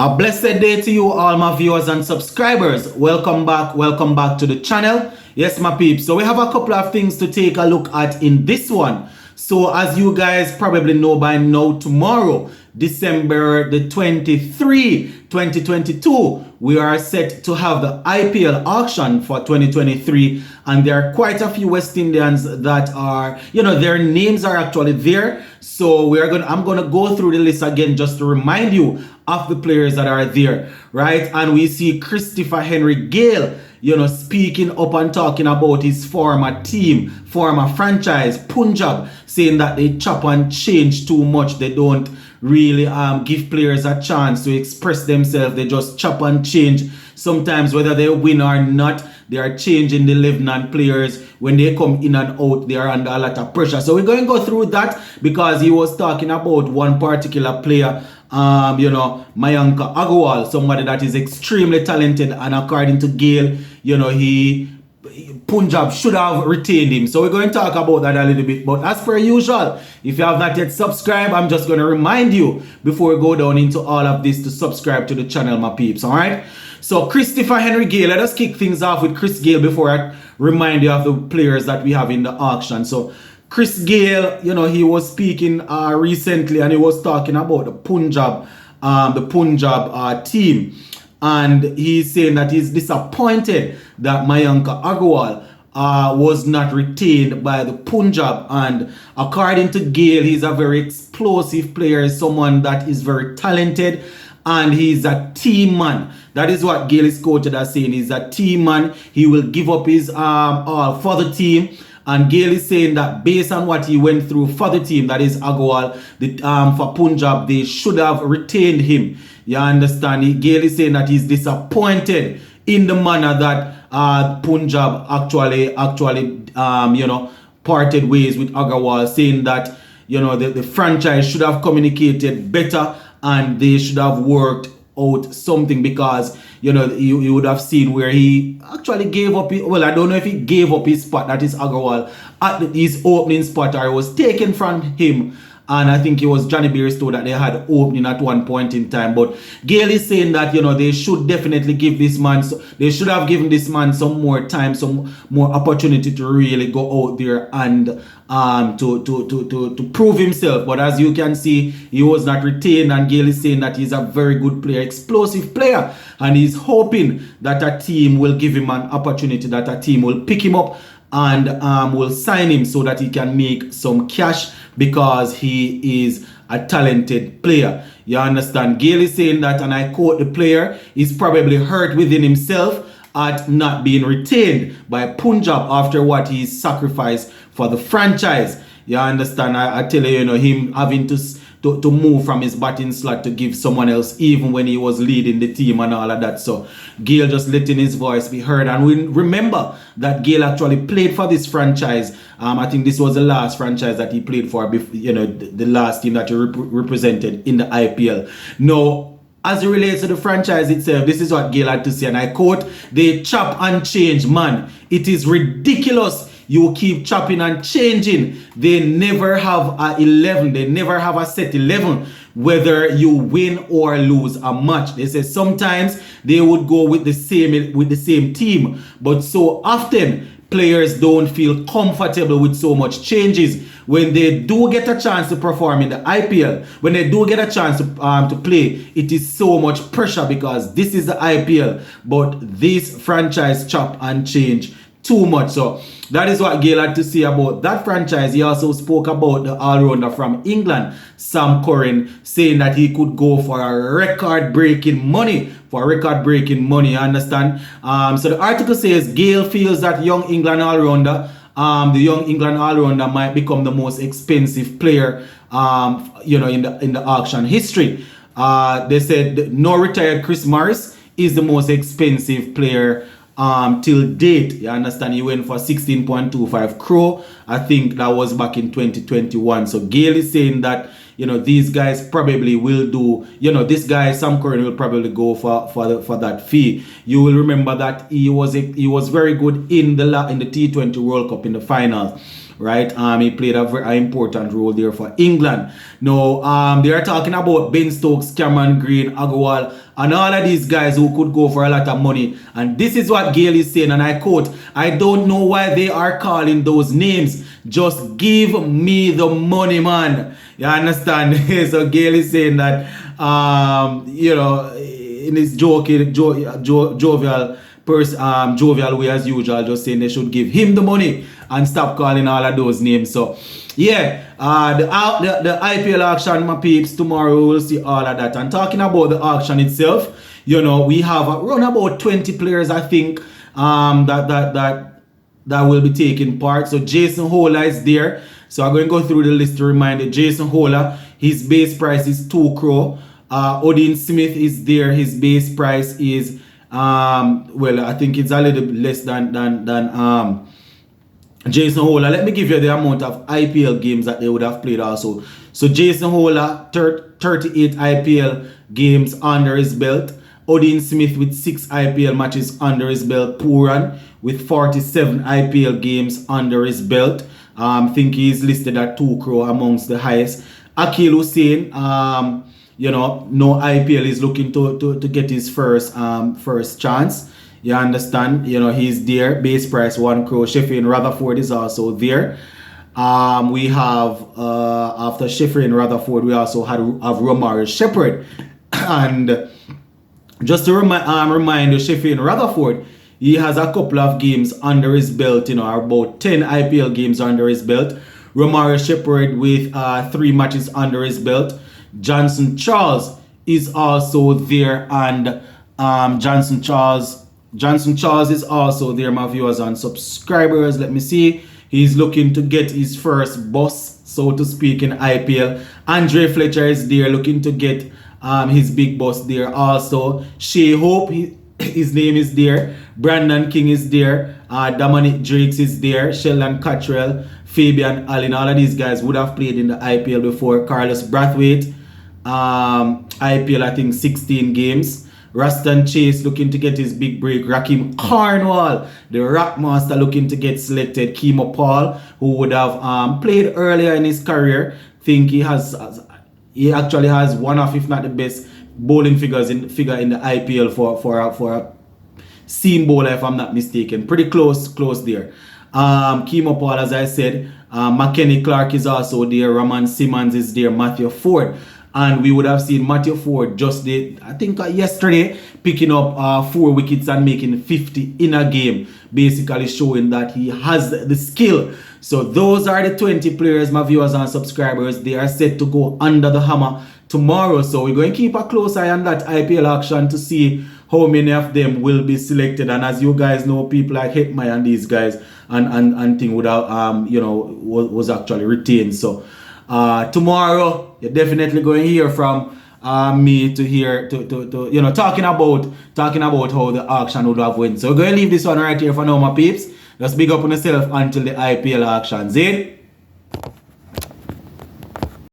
A blessed day to you, all my viewers and subscribers. Welcome back to the channel. Yes, my peeps. So we have a couple of things to take a look at in this one. So as you guys probably know by now, tomorrow, December the 23, 2022, we are set to have the IPL auction for 2023, and there are quite a few West Indians that are, their names are actually there. So I'm gonna go through the list again just to remind you of the players that are there, right? And we see Christopher Henry Gayle, speaking up and talking about his former team, former franchise, Punjab, saying that they chop and change too much. They don't really give players a chance to express themselves. They just chop and change. Sometimes whether they win or not, they are changing the 11 and players. When they come in and out, they are under a lot of pressure. So we're going to go through that because he was talking about one particular player, Mayanka Agarwal, somebody that is extremely talented, and according to Gayle, Punjab should have retained him. So we're going to talk about that a little bit. But as per usual, if you have not yet subscribed, I'm just going to remind you before we go down into all of this to subscribe to the channel, my peeps. All right. So Christopher Henry Gayle, let us kick things off with Chris Gayle before I remind you of the players that we have in the auction. So Chris Gayle, he was speaking recently, and he was talking about the Punjab team. And he's saying that he's disappointed that Mayanka Agarwal was not retained by the Punjab. And according to Gayle, he's a very explosive player, someone that is very talented, and he's a team man. That is what Gayle is quoted as saying. He's a team man. He will give up his all for the team. And Gayle is saying that based on what he went through for the team, that is Agarwal, for Punjab, they should have retained him. You understand? Gayle is saying that he's disappointed in the manner that Punjab actually parted ways with Agarwal, saying that the franchise should have communicated better and they should have worked out something, because you would have seen where he actually gave up. Well, I don't know if he gave up his spot, that is Agarwal, at his opening spot, or it was taken from him. And I think it was Johnny Bairstow that they had opening at one point in time. But Gayle is saying that, they should definitely give this man, they should have given this man some more time, some more opportunity to really go out there and to prove himself. But as you can see, he was not retained, and Gayle is saying that he's a very good player, explosive player, and he's hoping that a team will give him an opportunity, that a team will pick him up and will sign him so that he can make some cash, because he is a talented player. You understand? Gayle is saying that, and I quote, the player is probably hurt within himself at not being retained by Punjab after what he sacrificed for the franchise. You understand? I tell you, him having to move from his batting slot to give someone else, even when he was leading the team and all of that. So Gayle just letting his voice be heard. And we remember that Gayle actually played for this franchise. I think this was the last franchise that he played for, the last team that he represented in the IPL. Now, as it relates to the franchise itself, this is what Gayle had to say, and I quote, "They chop and change, man. It is ridiculous. You keep chopping and changing. They never have a 11. They never have a set 11, whether you win or lose a match." They say sometimes they would go with the same team, but so often players don't feel comfortable with so much changes. When they do get a chance to perform in the IPL, when they do get a chance to play, it is so much pressure because this is the IPL. But this franchise chop and change too much. So that is what Gayle had to say about that franchise. He also spoke about the all-rounder from England, Sam Curran, saying that he could go for a record-breaking money. You understand? So the article says Gayle feels that the young England all-rounder might become the most expensive player, in the auction history. They said no retired Chris Morris is the most expensive player till date. You understand? He went for 16.25 crore. I think that was back in 2021. So Gayle is saying that these guys probably will do. This guy Sam Curran will probably go for that fee. You will remember that he was very good in the T20 World Cup in the finals. right? He played a very important role there for England. Now, they are talking about Ben Stokes, Cameron Green, Agarwal, and all of these guys who could go for a lot of money. And this is what Gayle is saying, and I quote, "I don't know why they are calling those names. Just give me the money, man." You understand? So Gayle is saying that, in his jovial way as usual, just saying they should give him the money and stop calling all of those names. So yeah, the IPL auction, my peeps, tomorrow we'll see all of that. And talking about the auction itself, we have around about 20 players, I think, that will be taking part. So Jason Hola is there. So I'm going to go through the list to remind you. Jason Hola, his base price is 2 crore. Odin Smith is there. His base price is I think it's a little bit less than Jason Hola. Let me give you the amount of IPL games that they would have played also. So Jason Hola, 38 IPL games under his belt. Odin Smith with 6 IPL matches under his belt. Puran with 47 IPL games under his belt. I think he's listed at 2 crore amongst the highest. Akil Hussain, no IPL is looking to get his first chance. You understand? He's there. Base price 1 crore. Sheffield Rutherford is also there. We have after Sheffield Rutherford, we also have Romario Shepherd. And just to remind you, Sheffield Rutherford, he has a couple of games under his belt, about 10 IPL games under his belt. Romario Shepherd with 3 matches under his belt. Johnson Charles is also there, and Johnson Charles is also there, my viewers and subscribers. Let me see. He's looking to get his first boss, so to speak, in IPL. Andre Fletcher is there, looking to get his big boss there also. Shea Hope, his name is there. Brandon King is there. Dominic Drakes is there. Sheldon Cottrell, Fabian Allen. All of these guys would have played in the IPL before. Carlos Brathwaite, IPL, I think 16 games. Ruston Chase looking to get his big break. Raheem Cornwall, the Rock Master, looking to get selected. Kemo Paul, who would have played earlier in his career. Think he actually has one of, if not the best, bowling figure in the IPL for a seam bowler, if I'm not mistaken. Pretty close there. Kemo Paul, as I said. McKenny Clark is also there. Raman Simmons is there. Matthew Ford. And we would have seen Matthew Ford just yesterday picking up 4 wickets and making 50 in a game, basically showing that he has the skill. So those are the 20 players, my viewers and subscribers. They are set to go under the hammer tomorrow. So we're going to keep a close eye on that IPL action to see how many of them will be selected. And as you guys know, people like Hitmai and these guys and thing would have was actually retained. So tomorrow you're definitely going to hear from me to talking about how the auction would have went. So we're going to leave this one right here for now, my peeps. Just big up on yourself until the IPL auction. See?